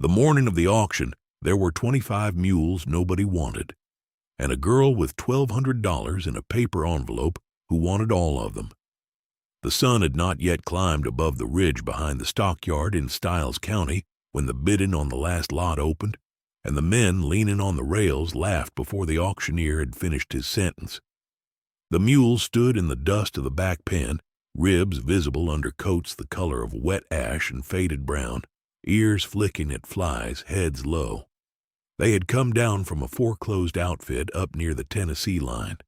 The morning of the auction, there were 25 mules nobody wanted, and a girl with $1,200 in a paper envelope who wanted all of them. The sun had not yet climbed above the ridge behind the stockyard in Stiles County when the bidding on the last lot opened, and the men leaning on the rails laughed before the auctioneer had finished his sentence. The mules stood in the dust of the back pen, ribs visible under coats the color of wet ash and faded brown, ears flicking at flies, heads low. They had come down from a foreclosed outfit up near the Tennessee line,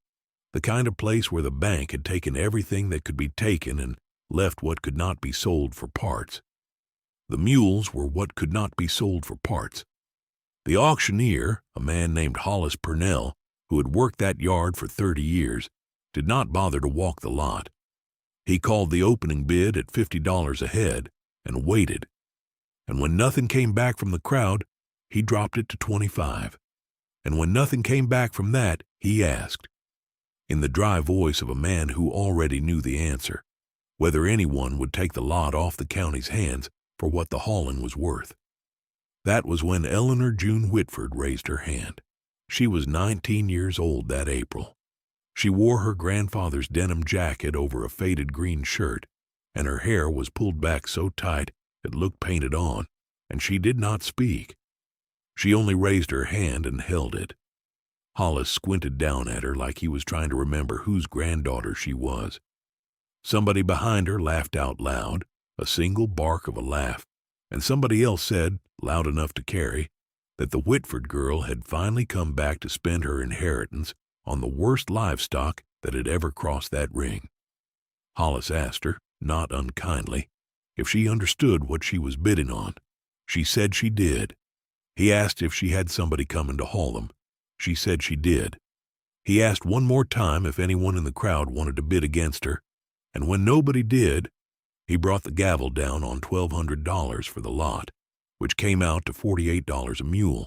the kind of place where the bank had taken everything that could be taken and left what could not be sold for parts. The mules were what could not be sold for parts. The auctioneer, a man named Hollis Purnell, who had worked that yard for 30 years, did not bother to walk the lot. He called the opening bid at $50 a head and waited. And when nothing came back from the crowd, he dropped it to 25. And when nothing came back from that, he asked, in the dry voice of a man who already knew the answer, whether anyone would take the lot off the county's hands for what the hauling was worth. That was when Eleanor June Whitford raised her hand. She was 19 years old that April. She wore her grandfather's denim jacket over a faded green shirt, and her hair was pulled back so tight it looked painted on, and she did not speak. She only raised her hand and held it. Hollis squinted down at her like he was trying to remember whose granddaughter she was. Somebody behind her laughed out loud, a single bark of a laugh, and somebody else said, loud enough to carry, that the Whitford girl had finally come back to spend her inheritance on the worst livestock that had ever crossed that ring. Hollis asked her, not unkindly, if she understood what she was bidding on. She said she did. He asked if she had somebody coming to haul them. She said she did. He asked one more time if anyone in the crowd wanted to bid against her, and when nobody did, he brought the gavel down on $1,200 for the lot, which came out to $48 a mule,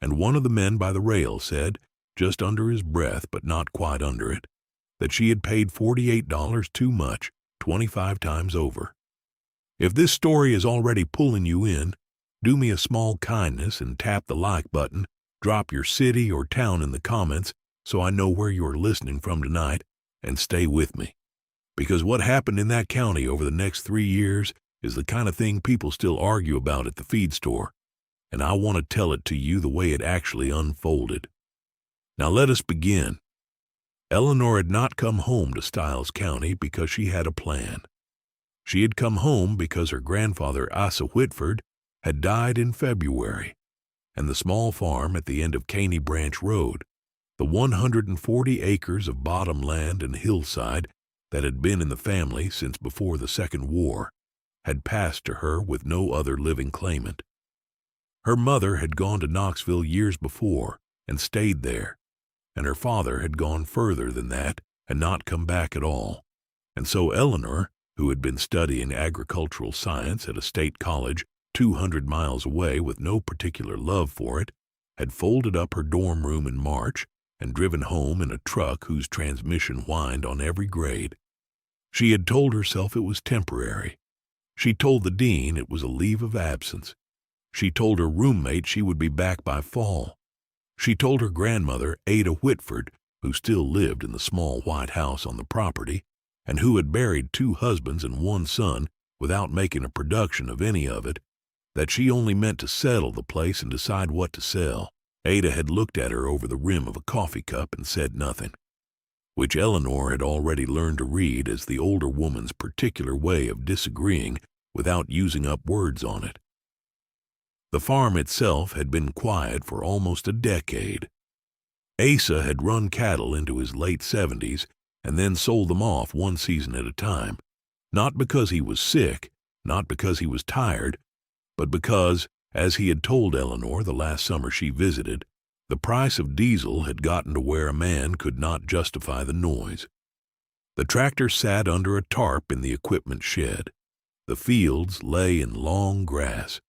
and one of the men by the rail said, just under his breath but not quite under it, that she had paid $48 too much, 25 times over. If this story is already pulling you in, do me a small kindness and tap the like button, drop your city or town in the comments so I know where you're listening from tonight, and stay with me. Because what happened in that county over the next 3 years is the kind of thing people still argue about at the feed store, and I want to tell it to you the way it actually unfolded. Now let us begin. Eleanor had not come home to Stiles County because she had a plan. She had come home because her grandfather, Asa Whitford, had died in February, and the small farm at the end of Caney Branch Road, the 140 acres of bottom land and hillside that had been in the family since before the Second War, had passed to her with no other living claimant. Her mother had gone to Knoxville years before and stayed there, and her father had gone further than that and not come back at all, and so Eleanor, who had been studying agricultural science at a state college 200 miles away with no particular love for it, had folded up her dorm room in March and driven home in a truck whose transmission whined on every grade. She had told herself it was temporary. She told the dean it was a leave of absence. She told her roommate she would be back by fall. She told her grandmother, Ada Whitford, who still lived in the small white house on the property, and who had buried 2 husbands and 1 son without making a production of any of it, that she only meant to settle the place and decide what to sell. Ada had looked at her over the rim of a coffee cup and said nothing, which Eleanor had already learned to read as the older woman's particular way of disagreeing without using up words on it. The farm itself had been quiet for almost a decade. Asa had run cattle into his late 70s and then sold them off one season at a time, not because he was sick, not because he was tired, but because, as he had told Eleanor the last summer she visited, the price of diesel had gotten to where a man could not justify the noise. The tractor sat under a tarp in the equipment shed. The fields lay in long grass.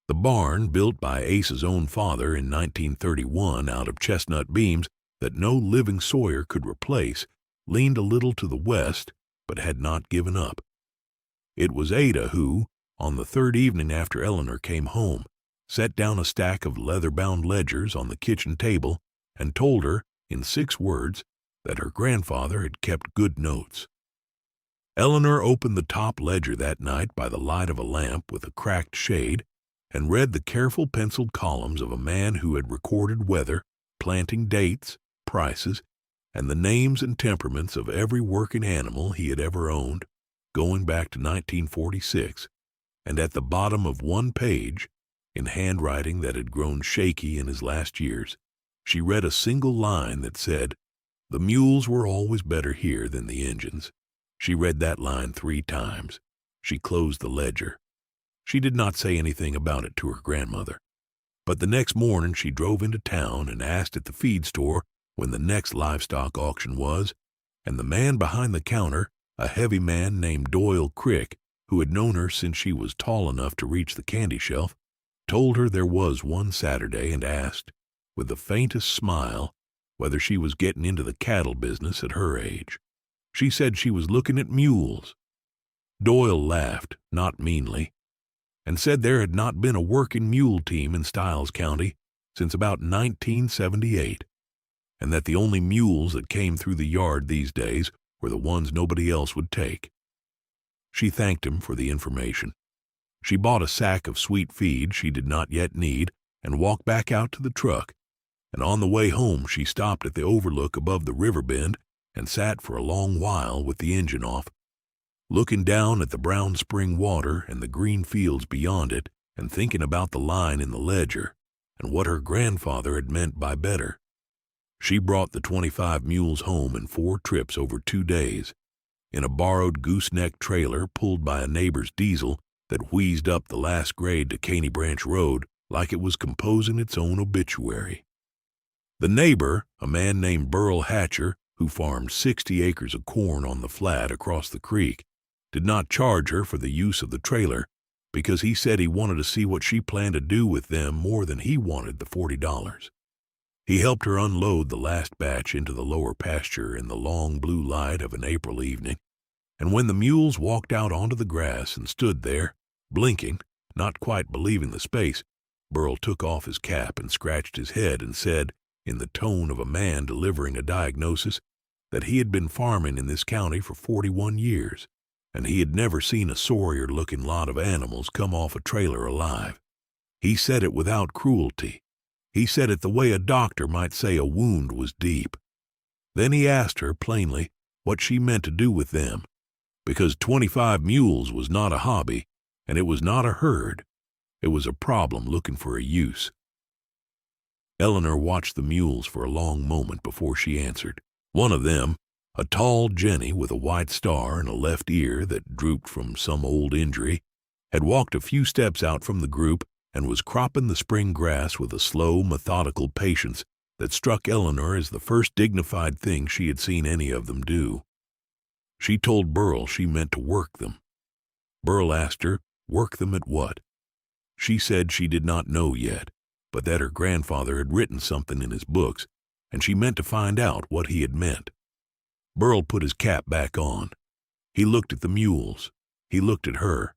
The barn, built by Asa's own father in 1931 out of chestnut beams that no living sawyer could replace, leaned a little to the west, but had not given up. It was Ada who, on the 3rd evening after Eleanor came home, set down a stack of leather-bound ledgers on the kitchen table, and told her, in 6 words, that her grandfather had kept good notes. Eleanor opened the top ledger that night by the light of a lamp with a cracked shade and read the careful penciled columns of a man who had recorded weather, planting dates, prices, and the names and temperaments of every working animal he had ever owned, going back to 1946, and at the bottom of one page, in handwriting that had grown shaky in his last years, she read a single line that said, "The mules were always better here than the engines." She read that line 3 times. She closed the ledger. She did not say anything about it to her grandmother. But the next morning she drove into town and asked at the feed store when the next livestock auction was, and the man behind the counter, a heavy man named Doyle Crick, who had known her since she was tall enough to reach the candy shelf, told her there was one Saturday and asked, with the faintest smile, whether she was getting into the cattle business at her age. She said she was looking at mules. Doyle laughed, not meanly, and said there had not been a working mule team in Stiles County since about 1978, and that the only mules that came through the yard these days were the ones nobody else would take. She thanked him for the information. She bought a sack of sweet feed she did not yet need and walked back out to the truck, and on the way home she stopped at the overlook above the river bend and sat for a long while with the engine off, looking down at the brown spring water and the green fields beyond it and thinking about the line in the ledger and what her grandfather had meant by better. She brought the 25 mules home in 4 trips over 2 days, in a borrowed gooseneck trailer pulled by a neighbor's diesel that wheezed up the last grade to Caney Branch Road like it was composing its own obituary. The neighbor, a man named Burl Hatcher, who farmed 60 acres of corn on the flat across the creek, did not charge her for the use of the trailer because he said he wanted to see what she planned to do with them more than he wanted the $40. He helped her unload the last batch into the lower pasture in the long blue light of an April evening, and when the mules walked out onto the grass and stood there, blinking, not quite believing the space, Burl took off his cap and scratched his head and said, in the tone of a man delivering a diagnosis, that he had been farming in this county for 41 years, and he had never seen a sorrier-looking lot of animals come off a trailer alive. He said it without cruelty. He said it the way a doctor might say a wound was deep. Then he asked her plainly what she meant to do with them, because 25 mules was not a hobby, and it was not a herd. It was a problem looking for a use. Eleanor watched the mules for a long moment before she answered. One of them, a tall Jenny with a white star and a left ear that drooped from some old injury, had walked a few steps out from the group and was cropping the spring grass with a slow, methodical patience that struck Eleanor as the first dignified thing she had seen any of them do. She told Burl she meant to work them. Burl asked her, work them at what? She said she did not know yet, but that her grandfather had written something in his books, and she meant to find out what he had meant. Burl put his cap back on. He looked at the mules. He looked at her.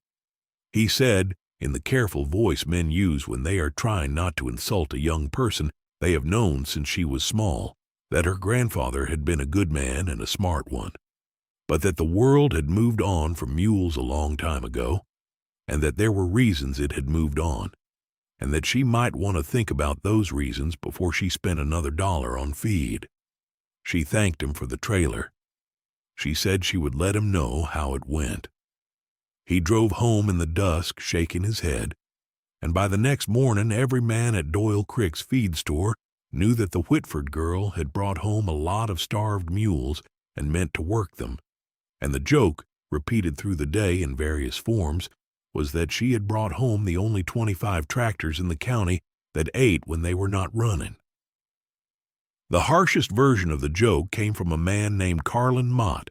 He said, in the careful voice men use when they are trying not to insult a young person they have known since she was small, that her grandfather had been a good man and a smart one, but that the world had moved on from mules a long time ago, and that there were reasons it had moved on, and that she might want to think about those reasons before she spent another $1 on feed. She thanked him for the trailer. She said she would let him know how it went. He drove home in the dusk, shaking his head, and by the next morning every man at Doyle Crick's feed store knew that the Whitford girl had brought home a lot of starved mules and meant to work them, and the joke, repeated through the day in various forms, was that she had brought home the only 25 tractors in the county that ate when they were not running. The harshest version of the joke came from a man named Carlin Mott,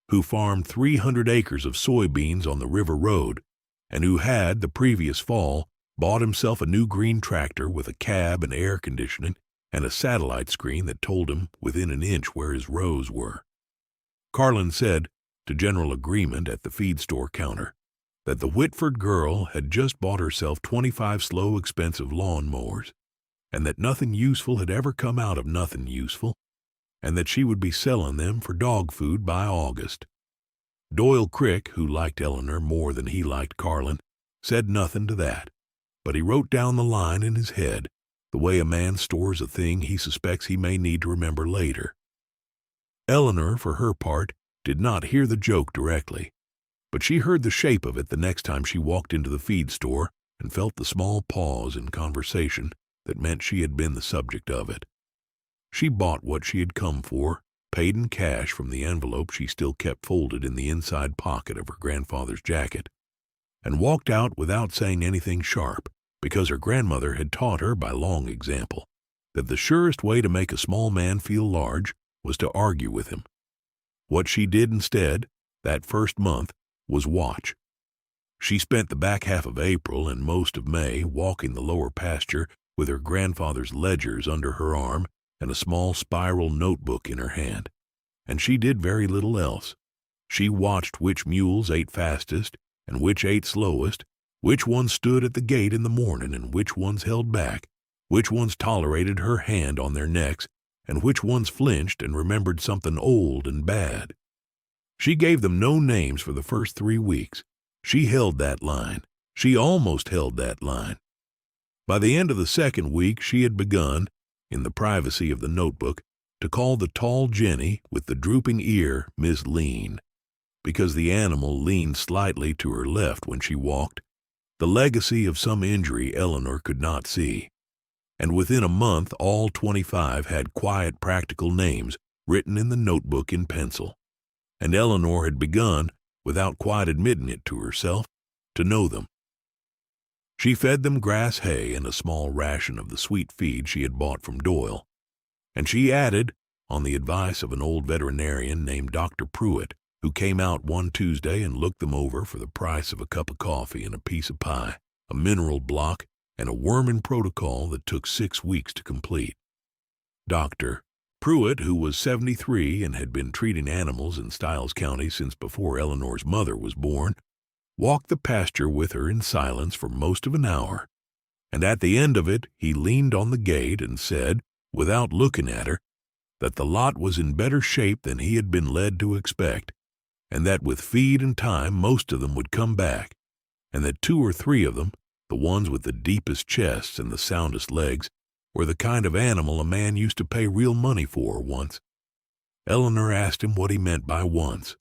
who farmed 300 acres of soybeans on the River Road, and who had, the previous fall, bought himself a new green tractor with a cab and air conditioning and a satellite screen that told him within an inch where his rows were. Carlin said, to general agreement at the feed store counter, that the Whitford girl had just bought herself 25 slow, expensive lawn mowers, and that nothing useful had ever come out of nothing useful, and that she would be selling them for dog food by August. Doyle Crick, who liked Eleanor more than he liked Carlin, said nothing to that, but he wrote down the line in his head, the way a man stores a thing he suspects he may need to remember later. Eleanor, for her part, did not hear the joke directly, but she heard the shape of it the next time she walked into the feed store and felt the small pause in conversation that meant she had been the subject of it. She bought what she had come for, paid in cash from the envelope she still kept folded in the inside pocket of her grandfather's jacket, and walked out without saying anything sharp, because her grandmother had taught her by long example that the surest way to make a small man feel large was to argue with him. What she did instead, that first month, was watch. She spent the back half of April and most of May walking the lower pasture with her grandfather's ledgers under her arm and a small spiral notebook in her hand, and she did very little else. She watched which mules ate fastest and which ate slowest, which ones stood at the gate in the morning and which ones held back, which ones tolerated her hand on their necks, and which ones flinched and remembered something old and bad. She gave them no names for the first 3 weeks. She held that line. She almost held that line. By the end of the second week she had begun, in the privacy of the notebook, to call the tall Jenny with the drooping ear Miss Lean, because the animal leaned slightly to her left when she walked, the legacy of some injury Eleanor could not see. And within a month all 25 had quiet, practical names written in the notebook in pencil, and Eleanor had begun, without quite admitting it to herself, to know them. She fed them grass hay and a small ration of the sweet feed she had bought from Doyle, and she added, on the advice of an old veterinarian named Dr. Pruitt, who came out one Tuesday and looked them over for the price of a cup of coffee and a piece of pie, a mineral block, and a worming protocol that took 6 weeks to complete. Dr. Pruitt, who was 73 and had been treating animals in Stiles County since before Eleanor's mother was born, walked the pasture with her in silence for most of an hour, and at the end of it he leaned on the gate and said, without looking at her, that the lot was in better shape than he had been led to expect, and that with feed and time most of them would come back, and that 2 or 3 of them, the ones with the deepest chests and the soundest legs, were the kind of animal a man used to pay real money for once. Eleanor asked him what he meant by once.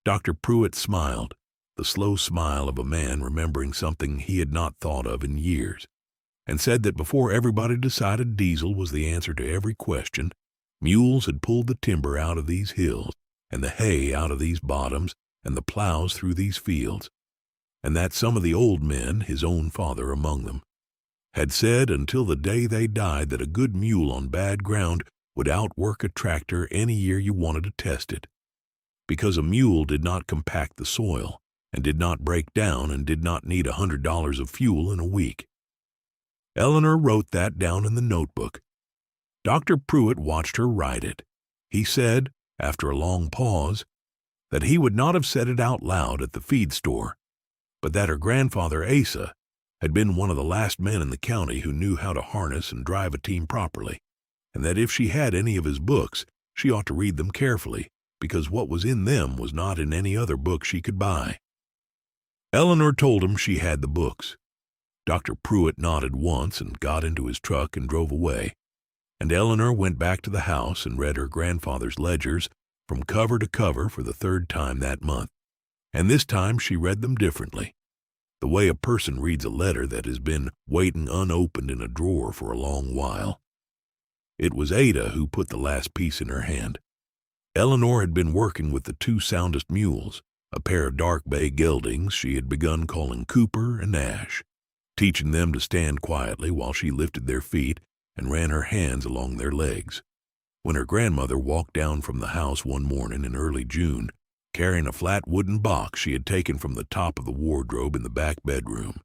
Dr. Pruitt smiled, the slow smile of a man remembering something he had not thought of in years, and said that before everybody decided diesel was the answer to every question, mules had pulled the timber out of these hills, and the hay out of these bottoms, and the plows through these fields, and that some of the old men, his own father among them, had said until the day they died that a good mule on bad ground would outwork a tractor any year you wanted to test it, because a mule did not compact the soil, and did not break down, and did not need $100 of fuel in a week. Eleanor wrote that down in the notebook. Dr. Pruitt watched her write it. He said, after a long pause, that he would not have said it out loud at the feed store, but that her grandfather Asa had been one of the last men in the county who knew how to harness and drive a team properly, and that if she had any of his books, she ought to read them carefully, because what was in them was not in any other book she could buy. Eleanor told him she had the books. Dr. Pruitt nodded once and got into his truck and drove away, and Eleanor went back to the house and read her grandfather's ledgers from cover to cover for the 3rd time that month, and this time she read them differently, the way a person reads a letter that has been waiting unopened in a drawer for a long while. It was Ada who put the last piece in her hand. Eleanor had been working with the 2 soundest mules, a pair of dark bay geldings she had begun calling Cooper and Ash, teaching them to stand quietly while she lifted their feet and ran her hands along their legs, when her grandmother walked down from the house one morning in early June, carrying a flat wooden box she had taken from the top of the wardrobe in the back bedroom.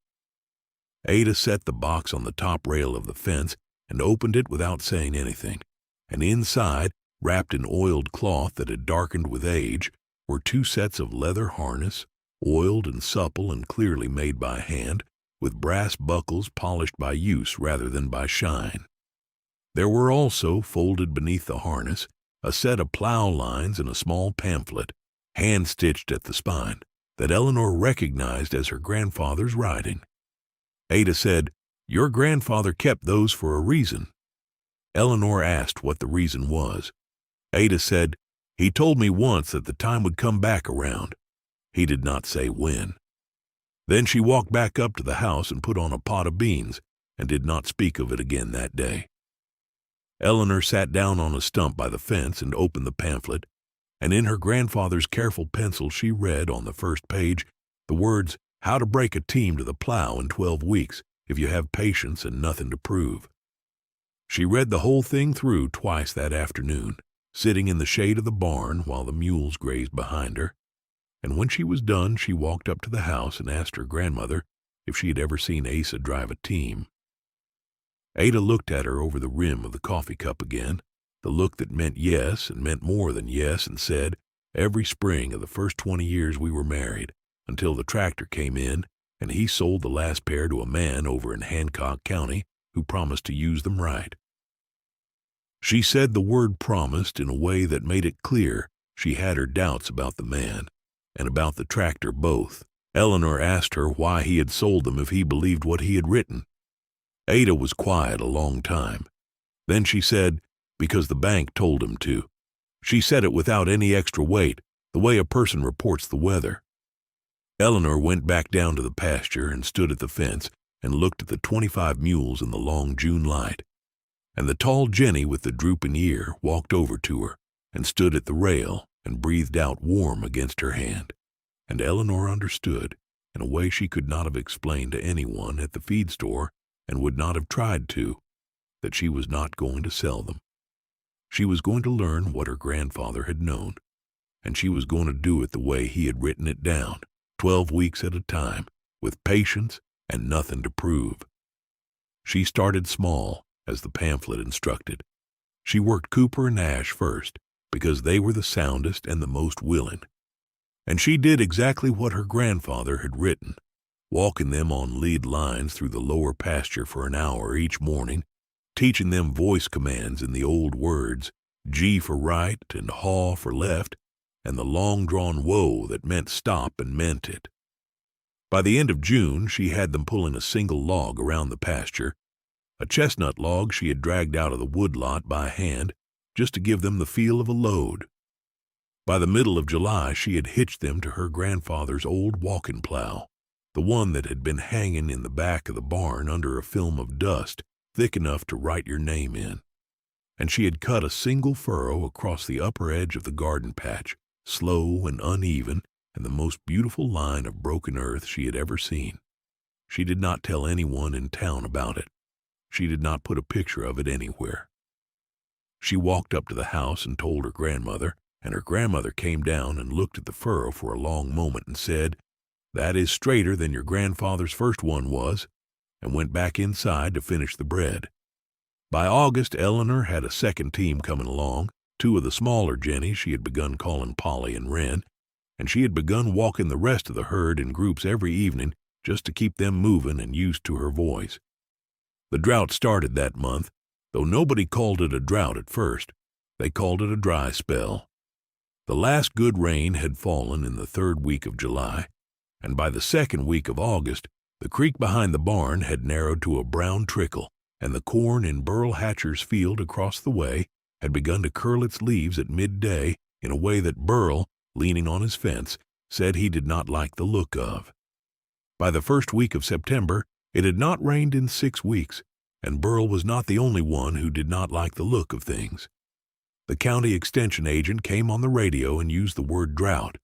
Ada set the box on the top rail of the fence and opened it without saying anything, and inside, wrapped in oiled cloth that had darkened with age, were 2 sets of leather harness, oiled and supple and clearly made by hand, with brass buckles polished by use rather than by shine. There were also, folded beneath the harness, a set of plow lines and a small pamphlet, hand-stitched at the spine, that Eleanor recognized as her grandfather's writing. Ada said, "Your grandfather kept those for a reason." Eleanor asked what the reason was. Ada said, "He told me once that the time would come back around." He did not say when. Then she walked back up to the house and put on a pot of beans, and did not speak of it again that day. Eleanor sat down on a stump by the fence and opened the pamphlet, and in her grandfather's careful pencil she read on the first page the words, "How to break a team to the plow in 12 weeks if you have patience and nothing to prove." She read the whole thing through twice that afternoon, sitting in the shade of the barn while the mules grazed behind her, and when she was done she walked up to the house and asked her grandmother if she had ever seen Asa drive a team. Ada looked at her over the rim of the coffee cup again, the look that meant yes and meant more than yes, and said, "Every spring of the first 20 years we were married, until the tractor came in and he sold the last pair to a man over in Hancock County who promised to use them right." She said the word promised in a way that made it clear she had her doubts about the man and about the tractor both. Eleanor asked her why he had sold them if he believed what he had written. Ada was quiet a long time. Then she said, "Because the bank told him to." She said it without any extra weight, the way a person reports the weather. Eleanor went back down to the pasture and stood at the fence and looked at the 25 mules in the long June light. And the tall Jenny with the drooping ear walked over to her and stood at the rail and breathed out warm against her hand. And Eleanor understood, in a way she could not have explained to anyone at the feed store and would not have tried to, that she was not going to sell them. She was going to learn what her grandfather had known, and she was going to do it the way he had written it down, 12 weeks at a time, with patience and nothing to prove. She started small, as the pamphlet instructed. She worked Cooper and Ash first, because they were the soundest and the most willing. And she did exactly what her grandfather had written, walking them on lead lines through the lower pasture for an hour each morning, teaching them voice commands in the old words, G for right and haw for left, and the long-drawn whoa that meant stop and meant it. By the end of June, she had them pulling a single log around the pasture, a chestnut log she had dragged out of the woodlot by hand just to give them the feel of a load. By the middle of July, she had hitched them to her grandfather's old walking plow, the one that had been hanging in the back of the barn under a film of dust thick enough to write your name in. And she had cut a single furrow across the upper edge of the garden patch, slow and uneven, and the most beautiful line of broken earth she had ever seen. She did not tell anyone in town about it. She did not put a picture of it anywhere. She walked up to the house and told her grandmother, and her grandmother came down and looked at the furrow for a long moment and said, "That is straighter than your grandfather's first one was," and went back inside to finish the bread. By August, Eleanor had a second team coming along, 2 of the smaller jennies she had begun calling Polly and Wren, and she had begun walking the rest of the herd in groups every evening just to keep them moving and used to her voice. The drought started that month, though nobody called it a drought at first. They called it a dry spell. The last good rain had fallen in the 3rd week of July, and by the 2nd week of August, the creek behind the barn had narrowed to a brown trickle, and the corn in Burl Hatcher's field across the way had begun to curl its leaves at midday in a way that Burl, leaning on his fence, said he did not like the look of. By the 1st week of September, it had not rained in 6 weeks, and Burl was not the only one who did not like the look of things. The county extension agent came on the radio and used the word drought,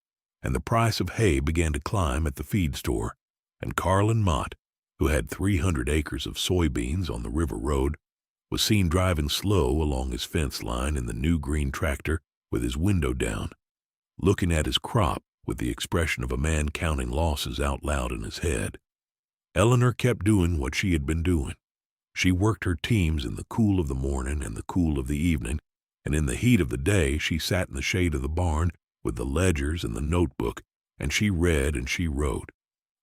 and the price of hay began to climb at the feed store, and Carlin Mott, who had 300 acres of soybeans on the river road, was seen driving slow along his fence line in the new green tractor with his window down, looking at his crop with the expression of a man counting losses out loud in his head. Eleanor kept doing what she had been doing. She worked her teams in the cool of the morning and the cool of the evening, and in the heat of the day she sat in the shade of the barn with the ledgers and the notebook, and she read and she wrote,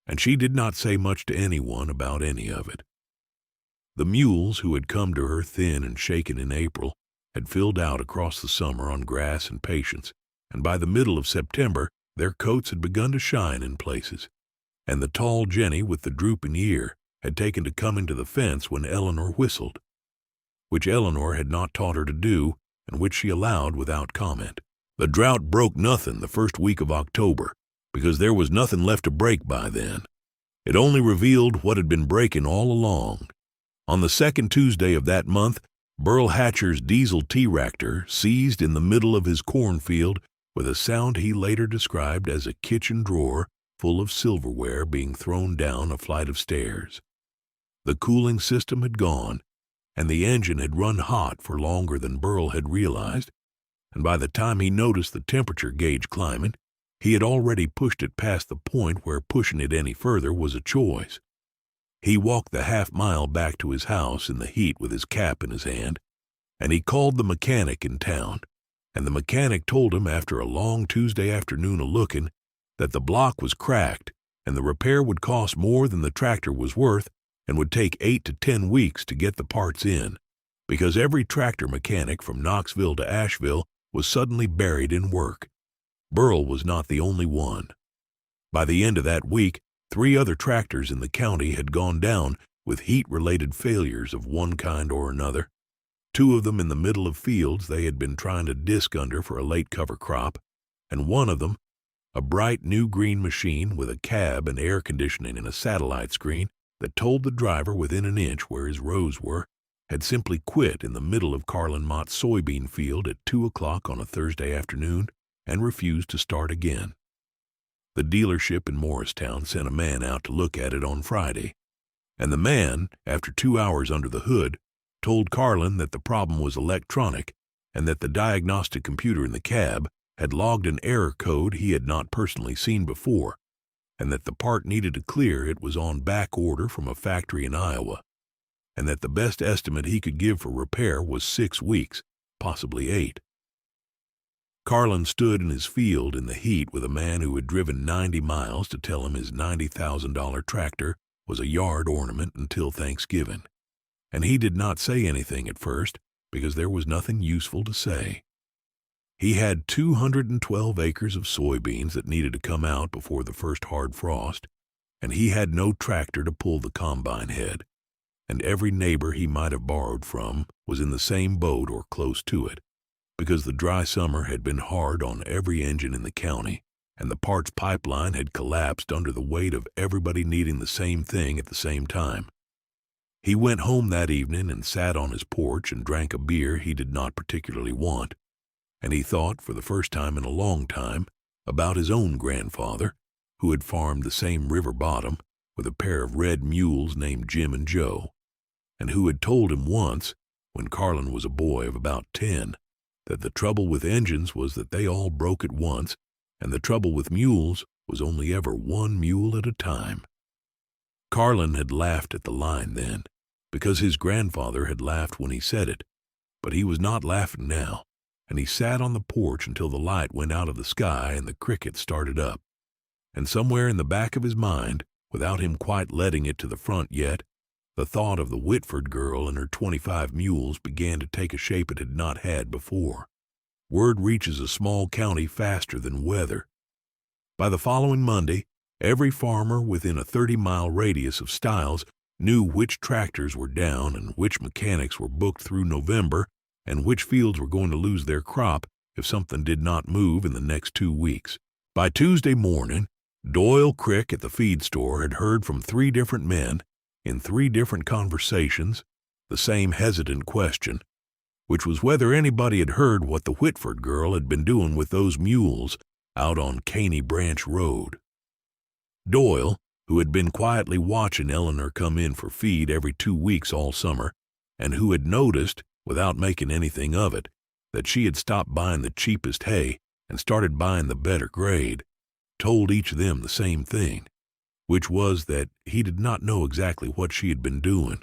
and she did not say much to anyone about any of it. The mules who had come to her thin and shaken in April had filled out across the summer on grass and patience, and by the middle of September their coats had begun to shine in places, and the tall Jenny with the drooping ear had taken to coming to the fence when Eleanor whistled, which Eleanor had not taught her to do and which she allowed without comment. The drought broke nothing the first week of October because there was nothing left to break by then. It only revealed what had been breaking all along. On the second Tuesday of that month, Burl Hatcher's diesel T-Ractor seized in the middle of his cornfield with a sound he later described as a kitchen drawer full of silverware being thrown down a flight of stairs. The cooling system had gone, and the engine had run hot for longer than Burl had realized, and by the time he noticed the temperature gauge climbing, he had already pushed it past the point where pushing it any further was a choice. He walked the half-mile back to his house in the heat with his cap in his hand, and he called the mechanic in town, and the mechanic told him after a long Tuesday afternoon of looking that the block was cracked and the repair would cost more than the tractor was worth and would take 8 to 10 weeks to get the parts in, because every tractor mechanic from Knoxville to Asheville was suddenly buried in work. Burl was not the only one. By the end of that week, 3 other tractors in the county had gone down with heat-related failures of one kind or another. 2 of them in the middle of fields they had been trying to disc under for a late cover crop, and one of them, a bright new green machine with a cab and air conditioning and a satellite screen that told the driver within an inch where his rows were, had simply quit in the middle of Carlin Mott's soybean field at 2 o'clock on a Thursday afternoon and refused to start again. The dealership in Morristown sent a man out to look at it on Friday, and the man, after 2 hours under the hood, told Carlin that the problem was electronic and that the diagnostic computer in the cab had logged an error code he had not personally seen before, and that the part needed to clear it was on back order from a factory in Iowa, and that the best estimate he could give for repair was 6 weeks, possibly 8. Carlin stood in his field in the heat with a man who had driven 90 miles to tell him his $90,000 tractor was a yard ornament until Thanksgiving, and he did not say anything at first because there was nothing useful to say. He had 212 acres of soybeans that needed to come out before the first hard frost, and he had no tractor to pull the combine head, and every neighbor he might have borrowed from was in the same boat or close to it, because the dry summer had been hard on every engine in the county, and the parts pipeline had collapsed under the weight of everybody needing the same thing at the same time. He went home that evening and sat on his porch and drank a beer he did not particularly want, and he thought, for the first time in a long time, about his own grandfather, who had farmed the same river bottom with a pair of red mules named Jim and Joe, and who had told him once, when Carlin was a boy of about 10, that the trouble with engines was that they all broke at once, and the trouble with mules was only ever one mule at a time. Carlin had laughed at the line then, because his grandfather had laughed when he said it, but he was not laughing now, and he sat on the porch until the light went out of the sky and the crickets started up, and somewhere in the back of his mind, without him quite letting it to the front yet, the thought of the Whitford girl and her 25 mules began to take a shape it had not had before. Word reaches a small county faster than weather. By the following Monday, every farmer within a 30-mile radius of Stiles knew which tractors were down and which mechanics were booked through November and which fields were going to lose their crop if something did not move in the next 2 weeks. By Tuesday morning, Doyle Crick at the feed store had heard from 3 different men, in 3 different conversations, the same hesitant question, which was whether anybody had heard what the Whitford girl had been doing with those mules out on Caney Branch Road. Doyle, who had been quietly watching Eleanor come in for feed every 2 weeks all summer, and who had noticed, without making anything of it, that she had stopped buying the cheapest hay and started buying the better grade, told each of them the same thing, which was that he did not know exactly what she had been doing,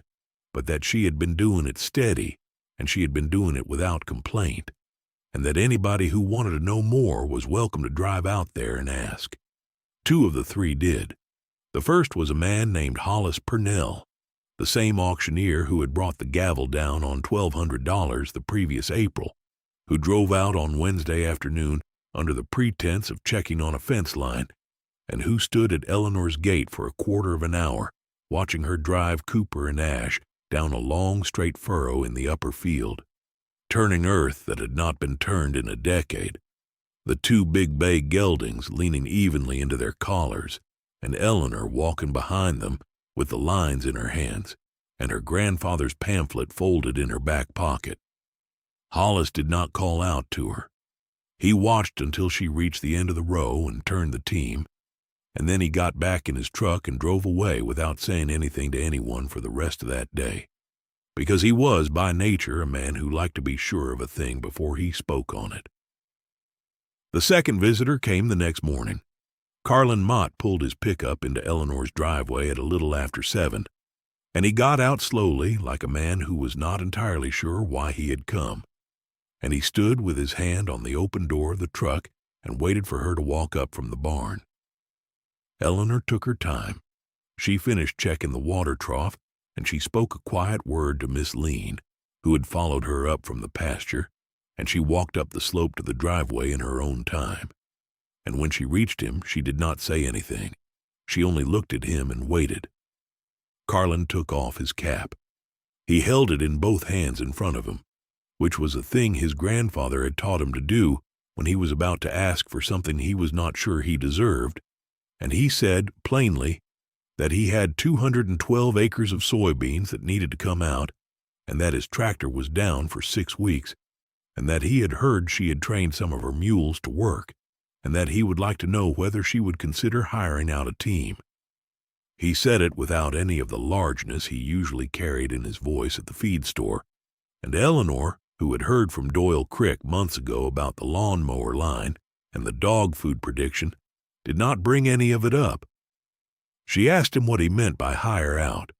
but that she had been doing it steady, and she had been doing it without complaint, and that anybody who wanted to know more was welcome to drive out there and ask. Two of the three did. The first was a man named Hollis Purnell, the same auctioneer who had brought the gavel down on $1,200 the previous April, who drove out on Wednesday afternoon under the pretense of checking on a fence line, and who stood at Eleanor's gate for a quarter of an hour, watching her drive Cooper and Ash down a long straight furrow in the upper field, turning earth that had not been turned in a decade, the two big bay geldings leaning evenly into their collars, and Eleanor walking behind them with the lines in her hands, and her grandfather's pamphlet folded in her back pocket. Hollis did not call out to her. He watched until she reached the end of the row and turned the team, and then he got back in his truck and drove away without saying anything to anyone for the rest of that day, because he was by nature a man who liked to be sure of a thing before he spoke on it. The second visitor came the next morning. Carlin Mott pulled his pickup into Eleanor's driveway at a little after 7, and he got out slowly like a man who was not entirely sure why he had come, and he stood with his hand on the open door of the truck and waited for her to walk up from the barn. Eleanor took her time. She finished checking the water trough, and she spoke a quiet word to Miss Lean, who had followed her up from the pasture, and she walked up the slope to the driveway in her own time. And when she reached him, she did not say anything. She only looked at him and waited. Carlin took off his cap. He held it in both hands in front of him, which was a thing his grandfather had taught him to do when he was about to ask for something he was not sure he deserved, and he said plainly that he had 212 acres of soybeans that needed to come out, and that his tractor was down for 6 weeks, and that he had heard she had trained some of her mules to work, and that he would like to know whether she would consider hiring out a team. He said it without any of the largeness he usually carried in his voice at the feed store, and Eleanor, who had heard from Doyle Crick months ago about the lawnmower line and the dog food prediction, did not bring any of it up. She asked him what he meant by hire out.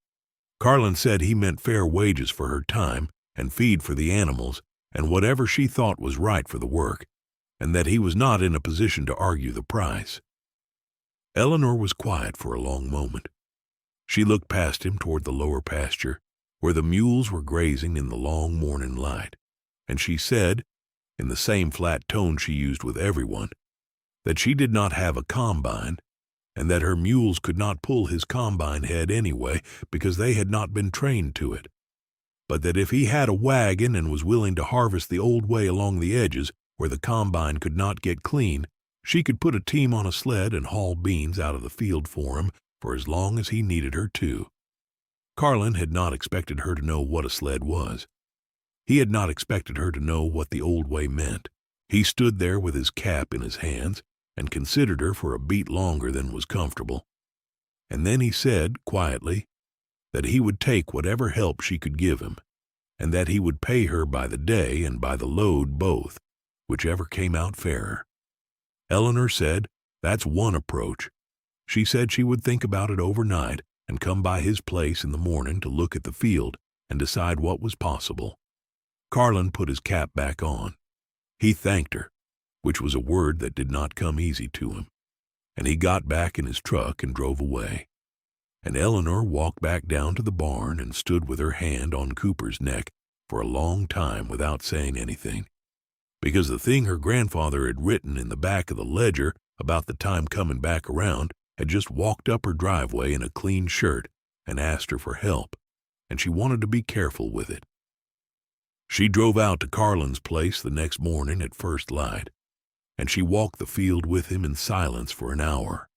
Carlin said he meant fair wages for her time and feed for the animals and whatever she thought was right for the work, and that he was not in a position to argue the price. Eleanor was quiet for a long moment. She looked past him toward the lower pasture, where the mules were grazing in the long morning light, and she said, in the same flat tone she used with everyone, that she did not have a combine, and that her mules could not pull his combine head anyway because they had not been trained to it, but that if he had a wagon and was willing to harvest the old way along the edges where the combine could not get clean, she could put a team on a sled and haul beans out of the field for him for as long as he needed her to. Carlin had not expected her to know what a sled was. He had not expected her to know what the old way meant. He stood there with his cap in his hands and considered her for a beat longer than was comfortable. And then he said, quietly, that he would take whatever help she could give him, and that he would pay her by the day and by the load both, whichever came out fairer. Eleanor said, that's one approach. She said she would think about it overnight and come by his place in the morning to look at the field and decide what was possible. Carlin put his cap back on. He thanked her, which was a word that did not come easy to him, and he got back in his truck and drove away. And Eleanor walked back down to the barn and stood with her hand on Cooper's neck for a long time without saying anything, because the thing her grandfather had written in the back of the ledger about the time coming back around had just walked up her driveway in a clean shirt and asked her for help, and she wanted to be careful with it. She drove out to Carlin's place the next morning at first light, and she walked the field with him in silence for an hour,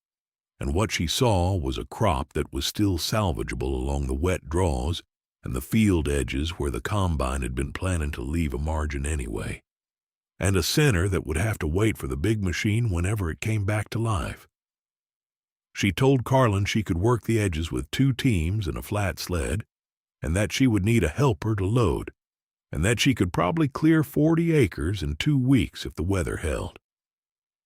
and what she saw was a crop that was still salvageable along the wet draws and the field edges where the combine had been planning to leave a margin anyway, and a center that would have to wait for the big machine whenever it came back to life. She told Carlin she could work the edges with 2 teams and a flat sled, and that she would need a helper to load, and that she could probably clear 40 acres in 2 weeks if the weather held.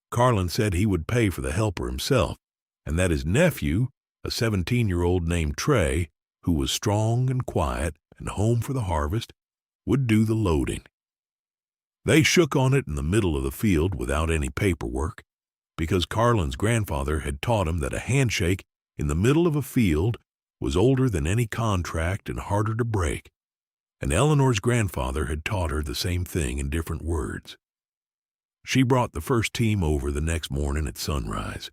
Carlin said he would pay for the helper himself, and that his nephew, a 17-year-old named Trey, who was strong and quiet and home for the harvest, would do the loading. They shook on it in the middle of the field without any paperwork, because Carlin's grandfather had taught him that a handshake in the middle of a field was older than any contract and harder to break, and Eleanor's grandfather had taught her the same thing in different words. She brought the first team over the next morning at sunrise.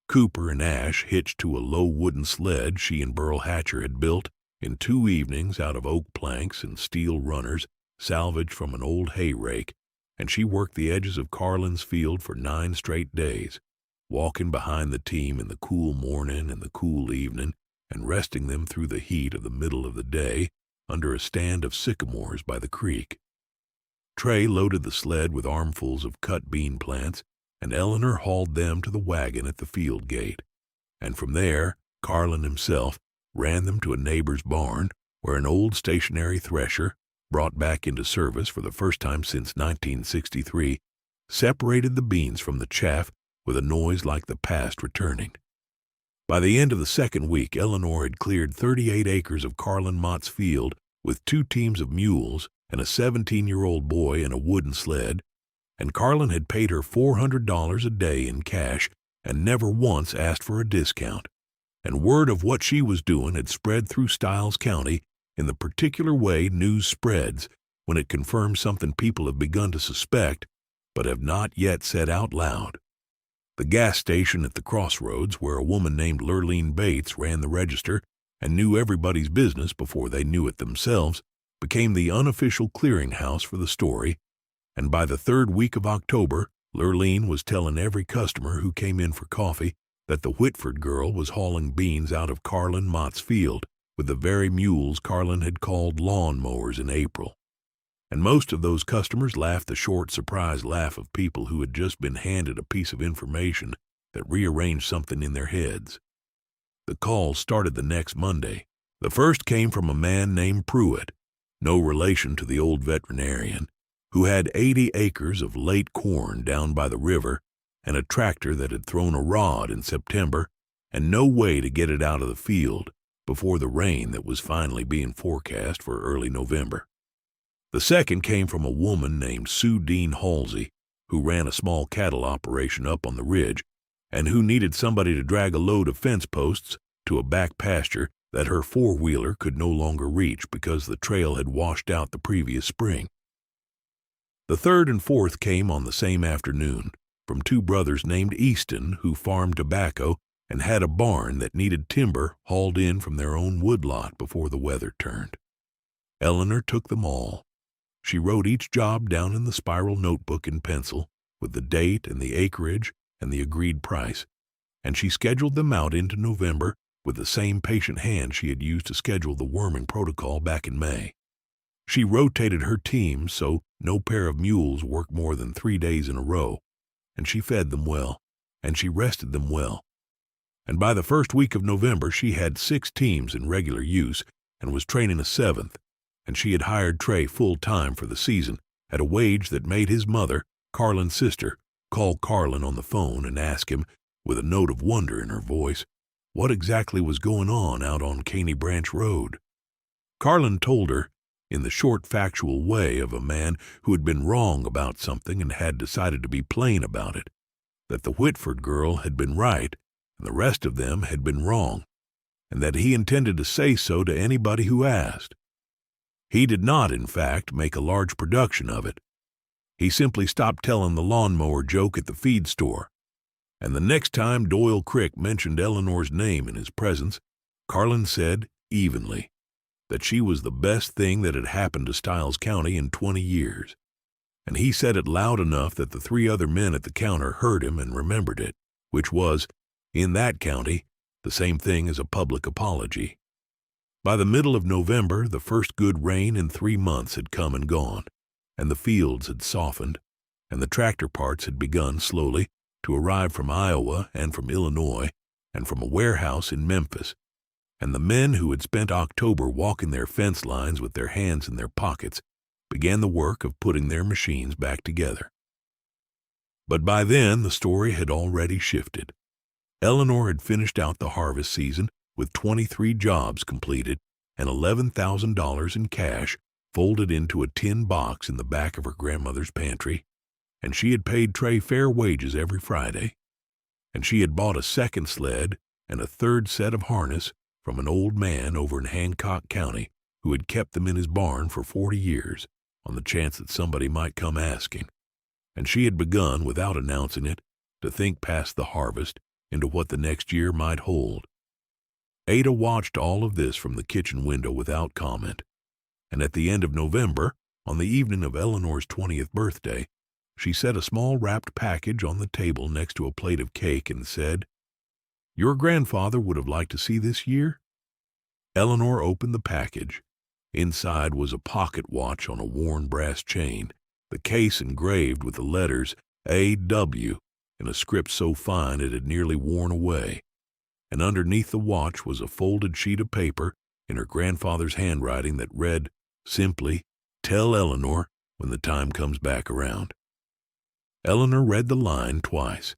Cooper and Ash hitched to a low wooden sled she and Burl Hatcher had built in 2 evenings out of oak planks and steel runners salvaged from an old hay rake, and she worked the edges of Carlin's field for 9 straight days, walking behind the team in the cool morning and the cool evening, and resting them through the heat of the middle of the day under a stand of sycamores by the creek. Trey loaded the sled with armfuls of cut bean plants, and Eleanor hauled them to the wagon at the field gate, and from there Carlin himself ran them to a neighbor's barn where an old stationary thresher, brought back into service for the first time since 1963, separated the beans from the chaff with a noise like the past returning. By the end of the second week, Eleanor had cleared 38 acres of Carlin Mott's field with 2 teams of mules and a 17-year-old boy in a wooden sled, and Carlin had paid her $400 a day in cash and never once asked for a discount. And word of what she was doing had spread through Stiles County in the particular way news spreads when it confirms something people have begun to suspect but have not yet said out loud. The gas station at the crossroads, where a woman named Lurleen Bates ran the register and knew everybody's business before they knew it themselves, became the unofficial clearinghouse for the story, and by the 3rd week of October, Lurleen was telling every customer who came in for coffee that the Whitford girl was hauling beans out of Carlin Mott's field with the very mules Carlin had called lawn mowers in April. And most of those customers laughed the short, surprised laugh of people who had just been handed a piece of information that rearranged something in their heads. The calls started the next Monday. The first came from a man named Pruitt, no relation to the old veterinarian, who had 80 acres of late corn down by the river and a tractor that had thrown a rod in September and no way to get it out of the field before the rain that was finally being forecast for early November. The second came from a woman named Sue Dean Halsey, who ran a small cattle operation up on the ridge and who needed somebody to drag a load of fence posts to a back pasture that her 4-wheeler could no longer reach because the trail had washed out the previous spring. The third and fourth came on the same afternoon from 2 brothers named Easton who farmed tobacco and had a barn that needed timber hauled in from their own woodlot before the weather turned. Eleanor took them all. She wrote each job down in the spiral notebook in pencil with the date and the acreage and the agreed price, and she scheduled them out into November with the same patient hand she had used to schedule the worming protocol back in May. She rotated her teams so no pair of mules worked more than 3 days in a row, and she fed them well, and she rested them well. And by the first week of November she had 6 teams in regular use and was training a 7th, and she had hired Trey full-time for the season at a wage that made his mother, Carlin's sister, call Carlin on the phone and ask him, with a note of wonder in her voice, what exactly was going on out on Caney Branch Road. Carlin told her, in the short factual way of a man who had been wrong about something and had decided to be plain about it, that the Whitford girl had been right and the rest of them had been wrong, and that he intended to say so to anybody who asked. He did not, in fact, make a large production of it. He simply stopped telling the lawnmower joke at the feed store, and the next time Doyle Crick mentioned Eleanor's name in his presence, Carlin said, evenly, that she was the best thing that had happened to Stiles County in 20 years, and he said it loud enough that the 3 other men at the counter heard him and remembered it, which was, in that county, the same thing as a public apology. By the middle of November, the first good rain in 3 months had come and gone, and the fields had softened, and the tractor parts had begun slowly to arrive from Iowa and from Illinois and from a warehouse in Memphis, and the men who had spent October walking their fence lines with their hands in their pockets began the work of putting their machines back together. But by then the story had already shifted. Eleanor had finished out the harvest season with 23 jobs completed and $11,000 in cash folded into a tin box in the back of her grandmother's pantry, and she had paid Trey fair wages every Friday, and she had bought a second sled and a third set of harness from an old man over in Hancock County who had kept them in his barn for 40 years on the chance that somebody might come asking. And she had begun, without announcing it, to think past the harvest into what the next year might hold. Ada watched all of this from the kitchen window without comment, and at the end of November, on the evening of Eleanor's 20th birthday, she set a small wrapped package on the table next to a plate of cake and said, "Your grandfather would have liked to see this year?" Eleanor opened the package. Inside was a pocket watch on a worn brass chain, the case engraved with the letters A.W. in a script so fine it had nearly worn away, and underneath the watch was a folded sheet of paper in her grandfather's handwriting that read simply, "Tell Eleanor when the time comes back around." Eleanor read the line twice.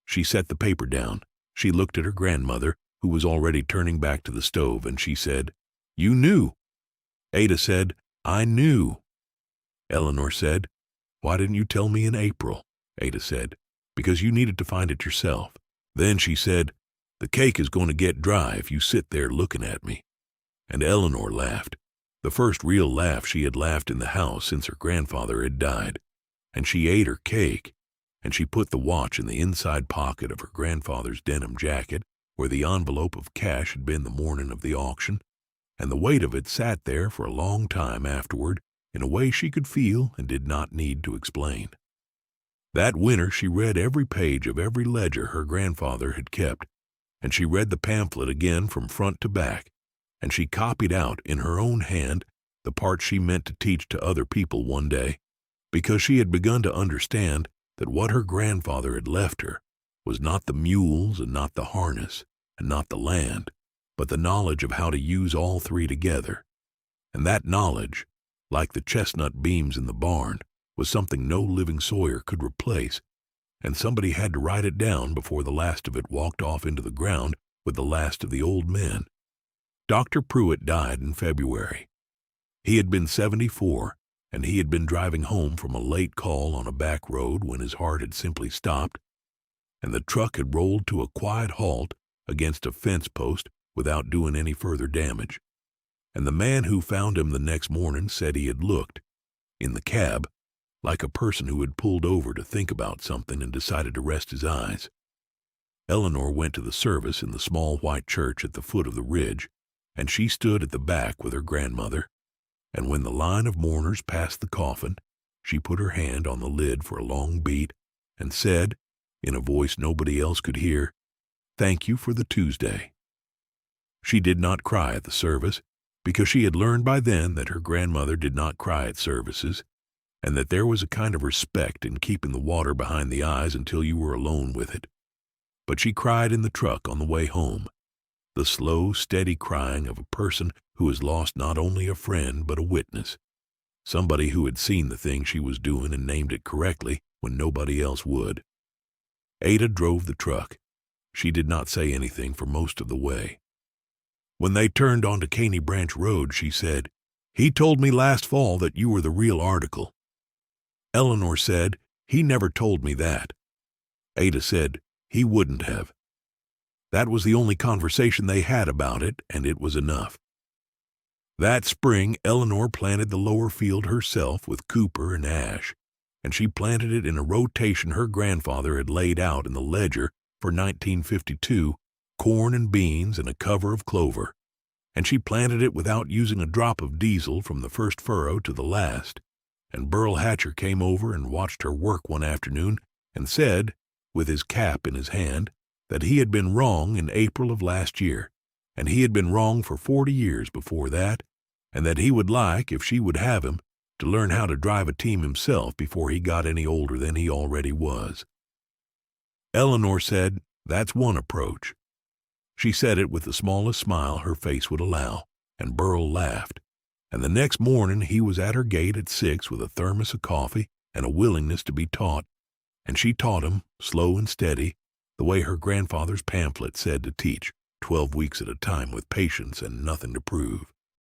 She set the paper down. She looked at her grandmother, who was already turning back to the stove, and she said, "You knew." Ada said, "I knew." Eleanor said, "Why didn't you tell me in April?" Ada said, "Because you needed to find it yourself." Then she said, "The cake is going to get dry if you sit there looking at me." And Eleanor laughed, the first real laugh she had laughed in the house since her grandfather had died. And she ate her cake, and she put the watch in the inside pocket of her grandfather's denim jacket where the envelope of cash had been the morning of the auction, and the weight of it sat there for a long time afterward in a way she could feel and did not need to explain. That winter she read every page of every ledger her grandfather had kept, and she read the pamphlet again from front to back, and she copied out in her own hand the part she meant to teach to other people one day, because she had begun to understand that what her grandfather had left her was not the mules and not the harness and not the land, but the knowledge of how to use all three together. And that knowledge, like the chestnut beams in the barn, was something no living sawyer could replace, and somebody had to write it down before the last of it walked off into the ground with the last of the old men. Dr. Pruitt died in February. He had been 74, and he had been driving home from a late call on a back road when his heart had simply stopped, and the truck had rolled to a quiet halt against a fence post without doing any further damage. And the man who found him the next morning said he had looked, in the cab, like a person who had pulled over to think about something and decided to rest his eyes. Eleanor went to the service in the small white church at the foot of the ridge, and she stood at the back with her grandmother, and when the line of mourners passed the coffin, she put her hand on the lid for a long beat and said, in a voice nobody else could hear, "Thank you for the Tuesday." She did not cry at the service, because she had learned by then that her grandmother did not cry at services, and that there was a kind of respect in keeping the water behind the eyes until you were alone with it. But she cried in the truck on the way home, the slow, steady crying of a person who has lost not only a friend but a witness, somebody who had seen the thing she was doing and named it correctly when nobody else would. Ada drove the truck. She did not say anything for most of the way. When they turned onto Caney Branch Road, she said, "He told me last fall that you were the real article." Eleanor said, "He never told me that." Ada said, "He wouldn't have." That was the only conversation they had about it, and it was enough. That spring, Eleanor planted the lower field herself with Cooper and Ash, and she planted it in a rotation her grandfather had laid out in the ledger for 1952, corn and beans and a cover of clover, and she planted it without using a drop of diesel from the first furrow to the last. And Burl Hatcher came over and watched her work one afternoon and said, with his cap in his hand, that he had been wrong in April of last year, and he had been wrong for 40 years before that, and that he would like, if she would have him, to learn how to drive a team himself before he got any older than he already was. Eleanor said, "That's one approach." She said it with the smallest smile her face would allow, and Burl laughed. And the next morning he was at her gate at 6 with a thermos of coffee and a willingness to be taught, and she taught him, slow and steady, the way her grandfather's pamphlet said to teach, 12 weeks at a time with patience and nothing to prove.